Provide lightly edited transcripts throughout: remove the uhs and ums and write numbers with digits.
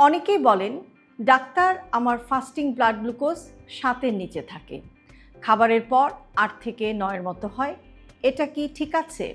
অনেকেই বলেন, ডাক্তার আমার ফাস্টিং ব্লাড গ্লুকোজ 7-এর নিচে থাকে, খাবারের পর 8 থেকে 9-এর মতো হয়, এটা কি ঠিক আছে?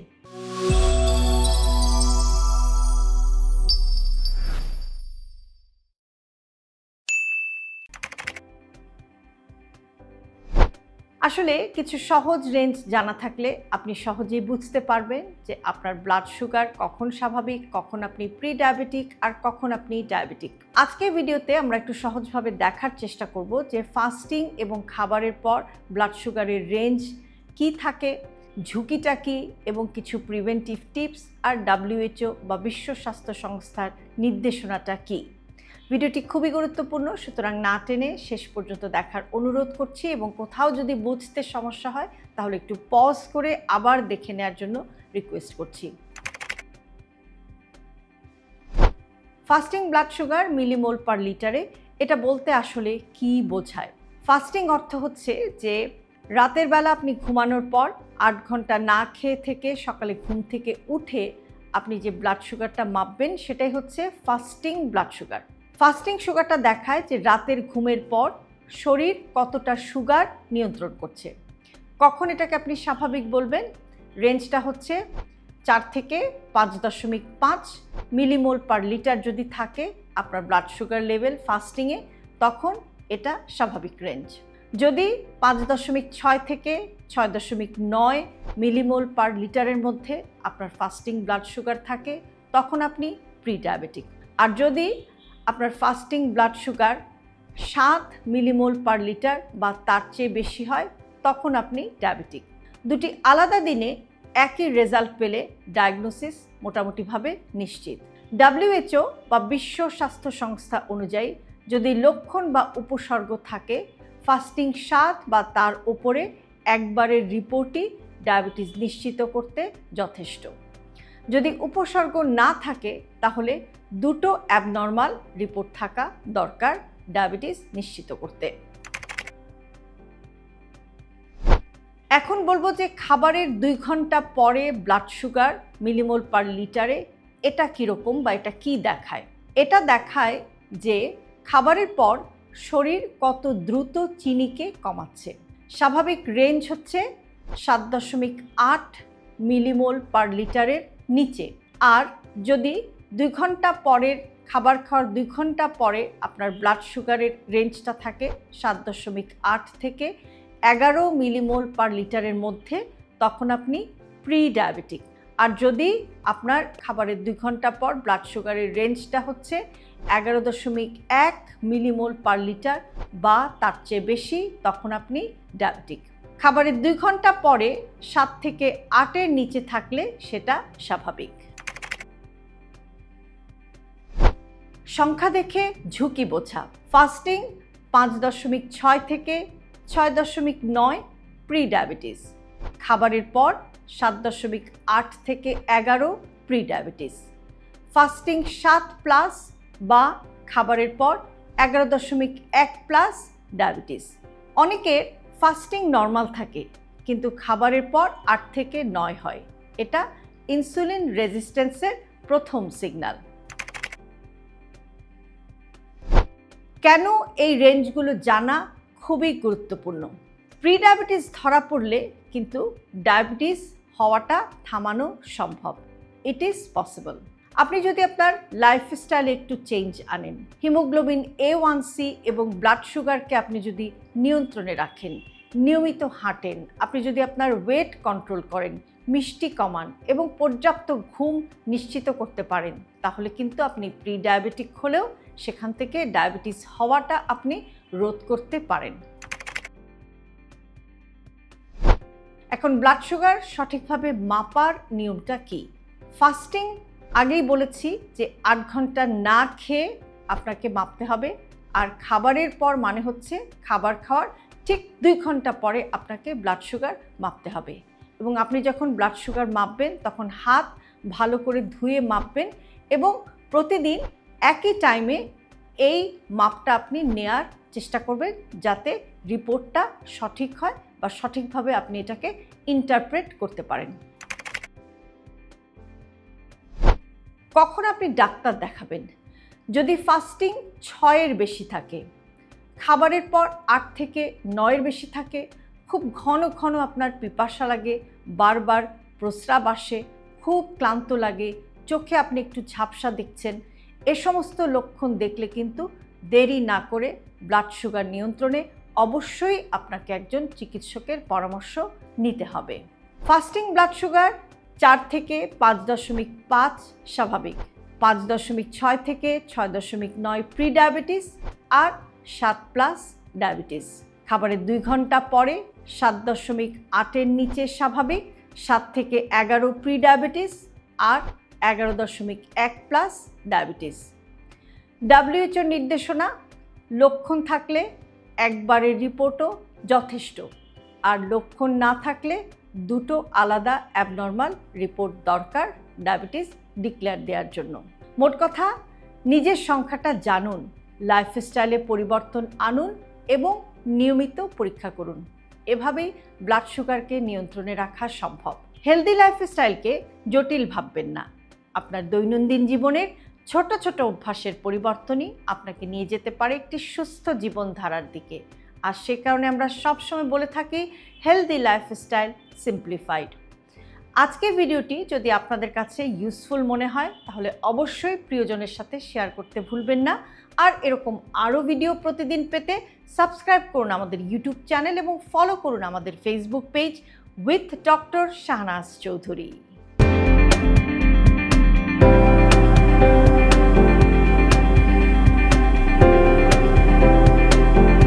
আসলে কিছু সহজ রেঞ্জ জানা থাকলে আপনি সহজেই বুঝতে পারবেন যে আপনার ব্লাড সুগার কখন স্বাভাবিক, কখন আপনি প্রি ডায়াবেটিক আর কখন আপনি ডায়াবেটিক। আজকের ভিডিওতে আমরা একটু সহজভাবে দেখার চেষ্টা করব যে ফাস্টিং এবং খাবারের পর ব্লাড সুগারের রেঞ্জ কি থাকে, ঝুঁকিটা কী এবং কিছু প্রিভেন্টিভ টিপস আর WHO বা বিশ্ব স্বাস্থ্য সংস্থার নির্দেশনাটা কী। ভিডিওটি খুবই গুরুত্বপূর্ণ, সুতরাং না টেনে শেষ পর্যন্ত দেখার অনুরোধ করছি এবং কোথাও যদি বুঝতে সমস্যা হয় তাহলে একটু পজ করে আবার দেখে নেওয়ার জন্য রিকোয়েস্ট করছি। ফাস্টিং ব্লাড সুগার মিলিমোল পার লিটারে, এটা বলতে আসলে কি বোঝায়? ফাস্টিং অর্থ হচ্ছে যে রাতের বেলা আপনি ঘুমানোর পর 8 ঘন্টা না খেয়ে থেকে সকালে ঘুম থেকে উঠে আপনি যে ব্লাড সুগারটা মাপবেন সেটাই হচ্ছে ফাস্টিং ব্লাড সুগার। ফাস্টিং সুগারটা দেখায় যে রাতের ঘুমের পর শরীর কতটা সুগার নিয়ন্ত্রণ করছে। কখন এটাকে আপনি স্বাভাবিক বলবেন? রেঞ্জটা হচ্ছে 4 থেকে 5.5 মিলিমোল পার লিটার যদি থাকে আপনার ব্লাড সুগার লেভেল ফাস্টিংয়ে, তখন এটা স্বাভাবিক রেঞ্জ। যদি 5.6 থেকে 6.9 মিলিমোল পার লিটারের মধ্যে আপনার ফাস্টিং ব্লাড সুগার থাকে তখন আপনি প্রি ডায়াবেটিক। আর যদি আপনার fasting blood sugar 7 millimole per litre বা তার চেয়ে বেশি হয় তখন আপনি ডায়াবেটিক। দুটি আলাদা দিনে একই রেজাল্ট পেলে ডায়াগনোসিস মোটামুটিভাবে নিশ্চিত। WHO বা বিশ্ব স্বাস্থ্য সংস্থা অনুযায়ী যদি লক্ষণ বা উপসর্গ থাকে, ফাস্টিং 7 বা তার উপরে একবারের রিপোর্টই ডায়াবেটিস নিশ্চিত করতে যথেষ্ট। যদি উপসর্গ না থাকে তাহলে 2টো অ্যাবনর্মাল রিপোর্ট থাকা দরকার ডায়াবেটিস নিশ্চিত করতে। এখন বলবো যে খাবারের 2 ঘন্টা পরে ব্লাড সুগার মিলিমোল পার লিটারে এটা কীরকম বা এটা কি দেখায়? এটা দেখায় যে খাবারের পর শরীর কত দ্রুত চিনিকে কমাচ্ছে। স্বাভাবিক রেঞ্জ হচ্ছে 7.8 মিলিমোল পার লিটারের নিচে। আর যদি 2 ঘন্টা পরের খাবার খাওয়ার 2 ঘন্টা পরে আপনার ব্লাড সুগারের রেঞ্জটা থাকে 7.8 থেকে 11 মিলিমোল পার লিটারের মধ্যে, তখন আপনি প্রি ডায়াবেটিক। আর যদি আপনার খাবারের 2 ঘন্টা পর ব্লাড সুগারের রেঞ্জটা হচ্ছে 11.1 মিলিমোল পার লিটার বা তার চেয়ে বেশি, তখন আপনি ডায়াবেটিক। খাবারের 2 ঘন্টা পরে 7 থেকে 8-এর নিচে থাকলে সেটা স্বাভাবিক। সংখ্যা দেখে ঝুঁকি বোঝা। ফাস্টিং 5.6 থেকে 6.9 প্রি ডায়াবেটিস। খাবারের পর 7.8 থেকে 11 প্রি ডায়াবেটিস। ফাস্টিং 7+ বা খাবারের পর 11.1+ ডায়াবেটিস। অনেকের ফাস্টিং নর্মাল থাকে কিন্তু খাবারের পর 8 থেকে 9 হয়, এটা ইনসুলিন রেজিস্ট্যান্সের প্রথম সিগন্যাল। কেন এই রেঞ্জগুলো জানা খুবই গুরুত্বপূর্ণ? প্রি ডায়াবেটিস ধরা পড়লে কিন্তু ডায়াবেটিস হওয়াটা থামানো সম্ভব। It is possible. আপনি যদি আপনার লাইফস্টাইলে একটু চেঞ্জ আনেন, হিমোগ্লোবিন A1C এবং ব্লাড সুগারকে আপনি যদি নিয়ন্ত্রণে রাখেন, নিয়মিত হাঁটেন, আপনি যদি আপনার ওয়েট কন্ট্রোল করেন, মিষ্টি কমান এবং পর্যাপ্ত ঘুম নিশ্চিত করতে পারেন, তাহলে কিন্তু আপনি প্রি ডায়াবেটিক হলেও সেখান থেকে ডায়াবেটিস হওয়াটা আপনি রোধ করতে পারেন। এখন ব্লাড সুগার সঠিকভাবে মাপার নিয়মটা কি? ফাস্টিং আগেই বলেছি যে 8 ঘন্টা না খেয়ে আপনাকে মাপতে হবে, আর খাবারের পর মানে হচ্ছে খাবার খাওয়ার ঠিক 2 ঘন্টা পরে আপনাকে ব্লাড সুগার মাপতে হবে। এবং আপনি যখন ব্লাড সুগার মাপবেন তখন হাত ভালো করে ধুয়ে মাপবেন এবং প্রতিদিন একই টাইমে এই মাপটা আপনি নেয়ার চেষ্টা করবেন যাতে রিপোর্টটা সঠিক হয় বা সঠিকভাবে আপনি এটাকে ইন্টারপ্রেট করতে পারেন। কখন আপনি ডাক্তার দেখাবেন? যদি ফাস্টিং 6-এর বেশি থাকে, খাবারের পর 8 থেকে 9-এর বেশি থাকে, খুব ঘন ঘন আপনার পিপাসা লাগে, বারবার প্রস্রাব আসে, খুব ক্লান্ত লাগে, চোখে আপনি একটু ঝাপসা দেখছেন, এ সমস্ত লক্ষণ দেখলে কিন্তু দেরি না করে ব্লাড সুগার নিয়ন্ত্রণে অবশ্যই আপনাকে একজন চিকিৎসকের পরামর্শ নিতে হবে। ফাস্টিং ব্লাড সুগার 4 থেকে 5.5 স্বাভাবিক, 5.6 থেকে 6.9 প্রি ডায়াবেটিস আর 7+ ডায়াবেটিস। খাবারের 2 ঘন্টা পরে 7.8-এর নিচে স্বাভাবিক, 7 থেকে 11 প্রি ডায়াবেটিস আর 11.1+ ডায়াবেটিস। WHO নির্দেশনা, লক্ষণ থাকলে একবারের রিপোর্টও যথেষ্ট, আর লক্ষণ না থাকলে 2টো আলাদা অ্যাবনর্মাল রিপোর্ট দরকার ডায়াবেটিস ডিক্লেয়ার দেওয়ার জন্য। মোট কথা, নিজের সংখ্যাটা জানুন, লাইফস্টাইলে পরিবর্তন আনুন এবং নিয়মিত পরীক্ষা করুন। এভাবেই ব্লাড সুগারকে নিয়ন্ত্রণে রাখা সম্ভব। হেলদি লাইফস্টাইলকে জটিল ভাববেন না। আপনার দৈনন্দিন জীবনের ছোট ছোট অভ্যাসের পরিবর্তনই আপনাকে নিয়ে যেতে পারে একটি সুস্থ জীবনধারার দিকে। আর সে কারণে আমরা সবসময় বলে থাকি হেলদি লাইফস্টাইল সিম্পলিফাইড। আজকের ভিডিওটি যদি আপনাদের কাছে ইউজফুল মনে হয় তাহলে অবশ্যই প্রিয়জনের সাথে শেয়ার করতে ভুলবেন না। আর এরকম আরও ভিডিও প্রতিদিন পেতে সাবস্ক্রাইব করুন আমাদের ইউটিউব চ্যানেল এবং ফলো করুন আমাদের Facebook page with doctor Shahnaz Chowdhury.